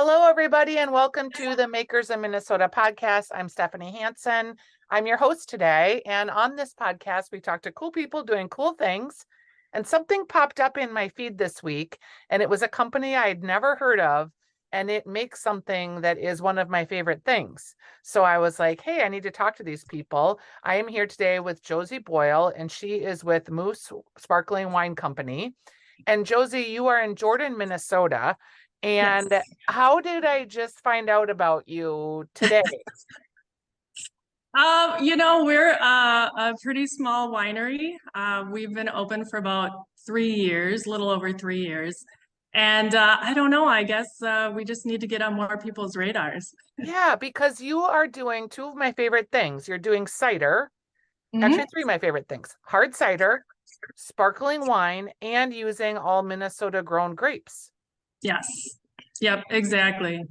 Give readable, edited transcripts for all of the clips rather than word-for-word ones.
Hello, everybody, and welcome to the Makers in Minnesota podcast. I'm Stephanie Hanson. I'm your host today. And on this podcast, we talk to cool people doing cool things. And something popped up in my feed this week, and it was a company I'd never heard of. And it makes something that is one of my favorite things. So I was like, hey, I need to talk to these people. I am here today with Josie Boyle, and she is with Mousse Sparkling Wine Company. And Josie, you are in Jordan, Minnesota. Yes. And how did I just find out about you today? We're a pretty small winery. We've been open for about 3 years, a little over 3 years. And I don't know, I guess we just need to get on more people's radars. Yeah, because you are doing two of my favorite things. You're doing cider, Hmm. actually three of my favorite things: hard cider, sparkling wine, and using all Minnesota grown grapes. Yes. Yep, exactly.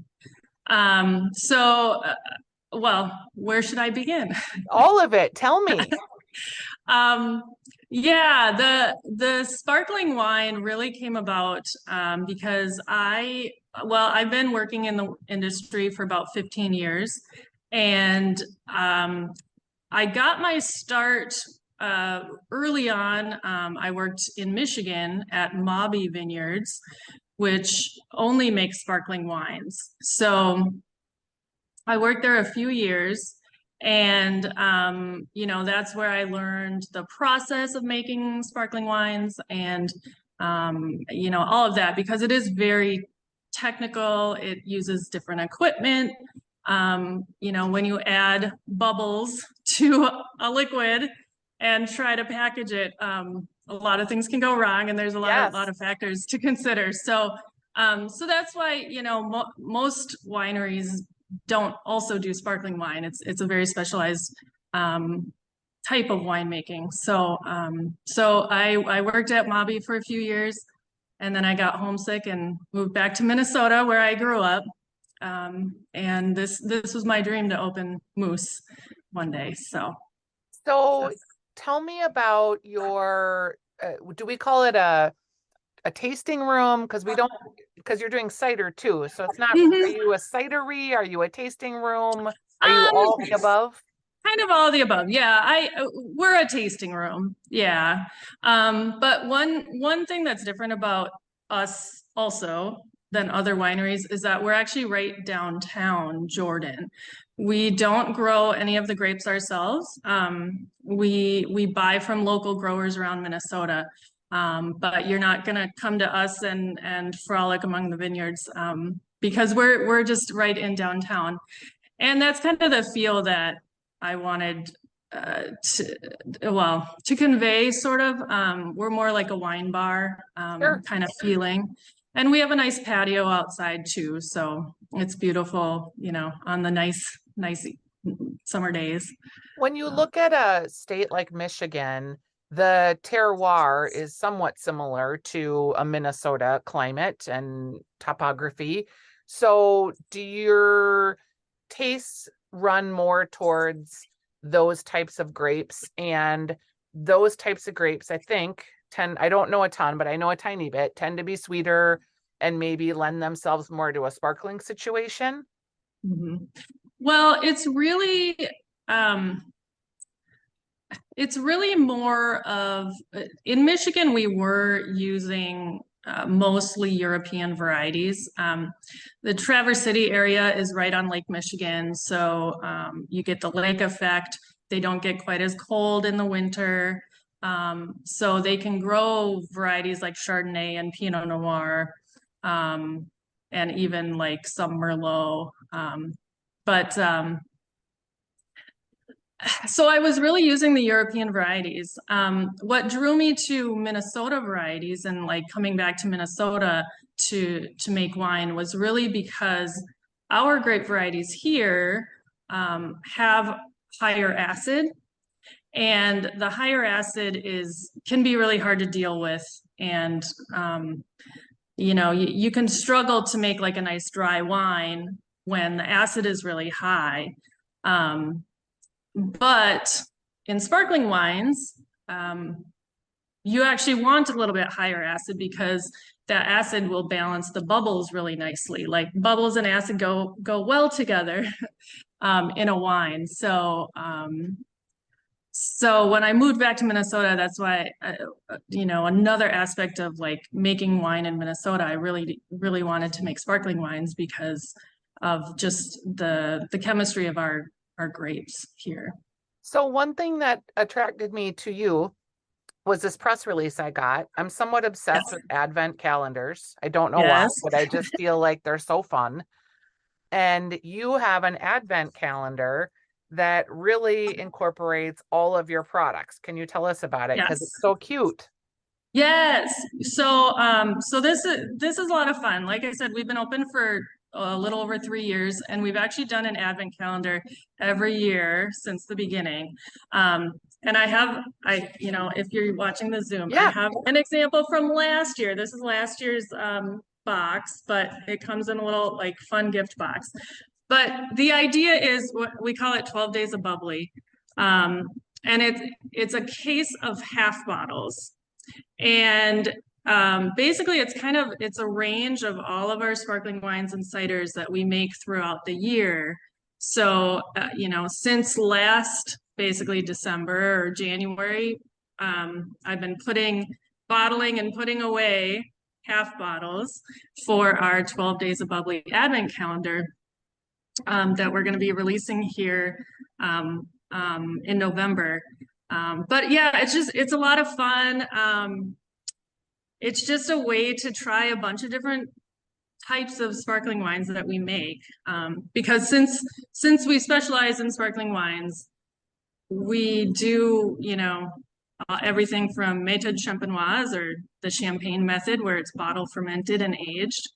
Well, where should I begin? All of it. Tell me. Um, yeah, the sparkling wine really came about because I've been working in the industry for about 15 years, and I got my start early on. I worked in Michigan at Mauby Vineyards, which only makes sparkling wines. So I worked there a few years, and that's where I learned the process of making sparkling wines and all of that because it is very technical. It uses different equipment. When you add bubbles to a liquid and try to package it, a lot of things can go wrong, and there's a lot Yes. of factors to consider. So that's why most wineries don't also do sparkling wine. It's a very specialized type of winemaking. So I worked at Mauby for a few years, and then I got homesick and moved back to Minnesota where I grew up. And this was my dream to open Mousse one day. So tell me about your, do we call it a tasting room? Because we don't, because you're doing cider too. So it's not, are Mhm. you a cidery? Are you a tasting room? Are you um, all the above? Kind of all the above. Yeah, we're a tasting room. Yeah. But one thing that's different about us also than other wineries is that we're actually right downtown Jordan. We don't grow any of the grapes ourselves. We buy from local growers around Minnesota. But you're not gonna come to us and frolic among the vineyards because we're just right in downtown. And that's kind of the feel that I wanted to convey sort of. We're more like a wine bar Sure. kind of feeling. And we have a nice patio outside too. So it's beautiful, on the nice summer days. When you look at a state like Michigan, the terroir is somewhat similar to a Minnesota climate and topography. So, do your tastes run more towards those types of grapes? And those types of grapes, I think, I don't know a ton, but I know a tiny bit, tend to be sweeter and maybe lend themselves more to a sparkling situation. Mhm. Well, um, it's really more of in Michigan, we were using mostly European varieties. The Traverse City area is right on Lake Michigan, so you get the lake effect. They don't get quite as cold in the winter. So they can grow varieties like Chardonnay and Pinot Noir, um, and even like some Merlot. But So I was really using the European varieties. What drew me to Minnesota varieties and like coming back to Minnesota to make wine was really because our grape varieties here have higher acid, and the higher acid is can be really hard to deal with, and you can struggle to make like a nice dry wine when the acid is really high. Um, but in sparkling wines, you actually want a little bit higher acid because that acid will balance the bubbles really nicely. Like bubbles and acid go well together in a wine. So when I moved back to Minnesota, that's why, another aspect of like making wine in Minnesota, I really, really wanted to make sparkling wines because of just the chemistry of our grapes here. So one thing that attracted me to you was this press release I got. I'm somewhat obsessed Yes. with advent calendars. I don't know why, Yes. but I just feel like they're so fun. And you have an advent calendar that really incorporates all of your products. Can you tell us about it? Because Yes. it's so cute. Yes. So this is a lot of fun. Like I said, we've been open for a little over 3 years, and we've actually done an advent calendar every year since the beginning. And if you're watching the Zoom, I Yeah. have an example from last year. This is last year's box, but it comes in a little like fun gift box. But the idea is what we call it 12 days of bubbly. And it's a case of half bottles. And basically, it's a range of all of our sparkling wines and ciders that we make throughout the year. So, since last basically December or January, I've been bottling and putting away half bottles for our 12 Days of Bubbly Advent calendar that we're going to be releasing here in November. But yeah, it's a lot of fun. It's just a way to try a bunch of different types of sparkling wines that we make. Because since we specialize in sparkling wines, we do, everything from méthode champenoise or the champagne method where it's bottle fermented and aged.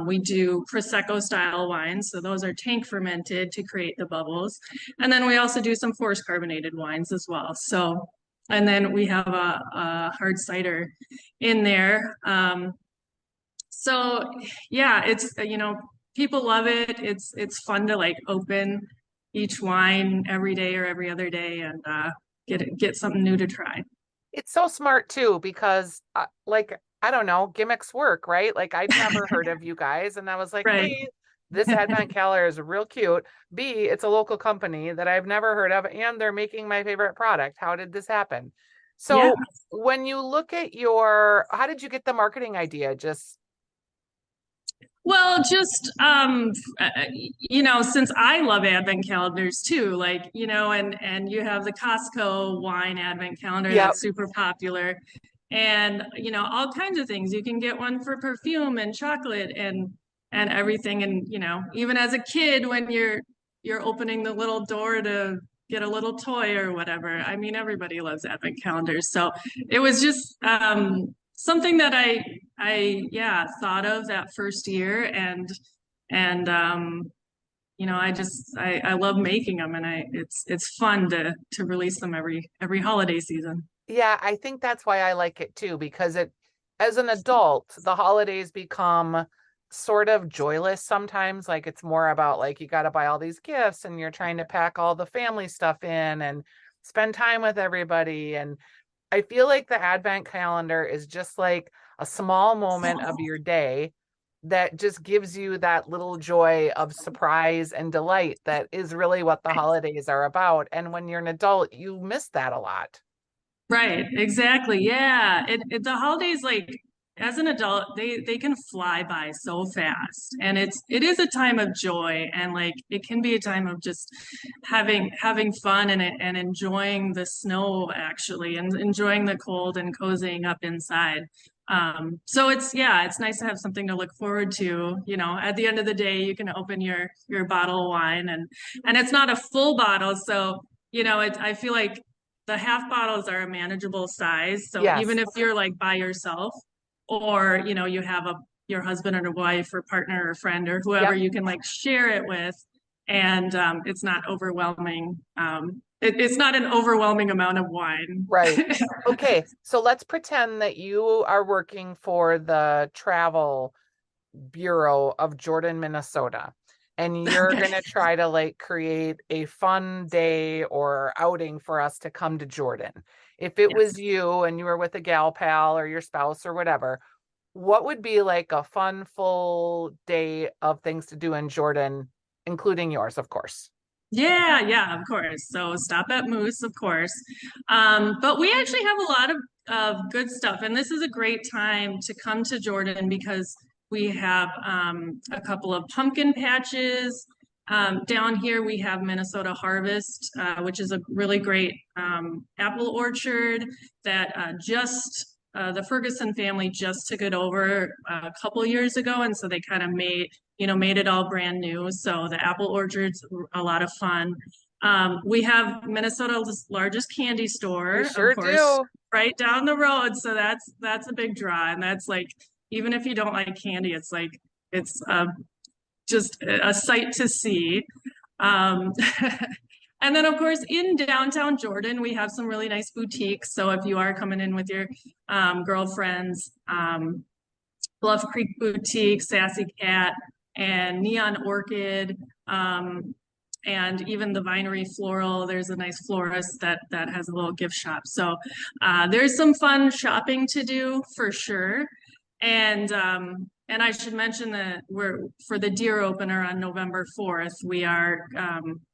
We do Prosecco style wines. So those are tank fermented to create the bubbles. And then we also do some forced carbonated wines as well. And then we have a hard cider in there. So yeah, it's, people love it. It's fun to like open each wine every day or every other day and get something new to try. It's so smart too, because I don't know, gimmicks work, right? Like I'd never heard of you guys. And I was like, Right. A, this advent calendar is real cute. B, it's a local company that I've never heard of, and they're making my favorite product. How did this happen? Yeah. So when you look at how did you get the marketing idea? Just Well, just since I love advent calendars too, like, and you have the Costco wine advent calendar yeah, that's super popular, and all kinds of things. You can get one for perfume and chocolate and everything. And even as a kid, when you're opening the little door to get a little toy or whatever. I mean, everybody loves advent calendars. So it was just something that I thought of that first year, and I love making them, and it's fun to release them every holiday season. yeah, I think that's why I like it too, because as an adult, the holidays become sort of joyless sometimes. Like it's more about like you got to buy all these gifts and you're trying to pack all the family stuff in and spend time with everybody. And I feel like the advent calendar is just like a small moment of your day that just gives you that little joy of surprise and delight that is really what the holidays are about. And when you're an adult, you miss that a lot. Right, exactly. Yeah. The holidays, like as an adult, they can fly by so fast. And it is a time of joy, and like it can be a time of just having fun and enjoying the snow actually, and enjoying the cold and cozying up inside. So it's nice to have something to look forward to. At the end of the day, you can open your bottle of wine, and it's not a full bottle, so I feel like the half bottles are a manageable size. So even Yes. if you're like by yourself, or you have your husband or wife or partner or friend or whoever, Yep. you can like share it with, and it's not overwhelming. It's not an overwhelming amount of wine. Right. Okay. So let's pretend that you are working for the travel bureau of Jordan, Minnesota, and you're Okay. going to try to like create a fun day or outing for us to come to Jordan. If it Yes. was you and you were with a gal pal or your spouse or whatever, what would be like a fun, full day of things to do in Jordan, including yours, of course? Yeah, of course. So stop at Mousse, of course. But we actually have a lot of good stuff. And this is a great time to come to Jordan because we have a couple of pumpkin patches. Down here, we have Minnesota Harvest, which is a really great apple orchard that the Ferguson family just took it over a couple years ago. And so they kind of made it all brand new. So the apple orchard's a lot of fun. We have Minnesota's largest candy store, We of sure course, do. right down the road. So that's a big draw. And that's like, even if you don't like candy, it's just a sight to see. Um, and then, of course, in downtown Jordan, we have some really nice boutiques. So if you are coming in with your girlfriends, Bluff Creek Boutique, Sassy Cat, and Neon Orchid, and even the Winery Floral. There's a nice florist that has a little gift shop. So there's some fun shopping to do for sure. And I should mention that we're for the deer opener on November 4th. We are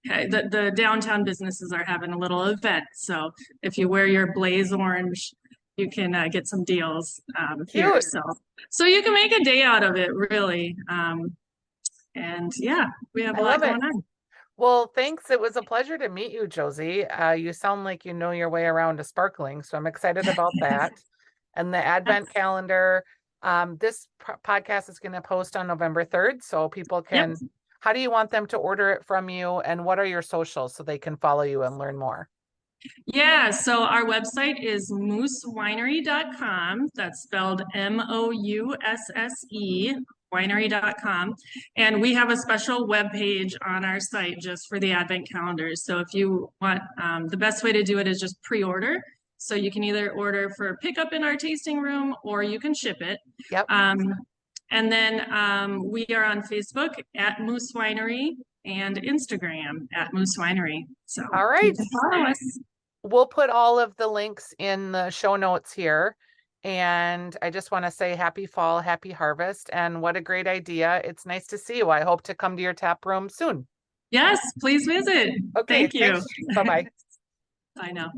the downtown businesses are having a little event. So if you wear your blaze orange, you can get some deals here. Cute. So you can make a day out of it, really. And yeah, we have I a lot love it. going on. Well, thanks. It was a pleasure to meet you, Josie. You sound like you know your way around to sparkling, so I'm excited about that. And the Advent calendar. This podcast is going to post on November 3rd, so people can. Yep. How do you want them to order it from you, and what are your socials so they can follow you and learn more? Yeah, so our website is moussewinery.com. That's spelled Mousse, winery.com. And we have a special web page on our site just for the Advent calendars. So if you want, the best way to do it is just pre-order. So you can either order for pickup in our tasting room or you can ship it. Yep. And then we are on Facebook at Mousse Winery and Instagram at Mousse Winery. So all right. follow us. We'll put all of the links in the show notes here. And I just want to say happy fall, happy harvest. And what a great idea. It's nice to see you. I hope to come to your tap room soon. Yes, please visit. Okay. Thank you. Bye-bye. Bye now.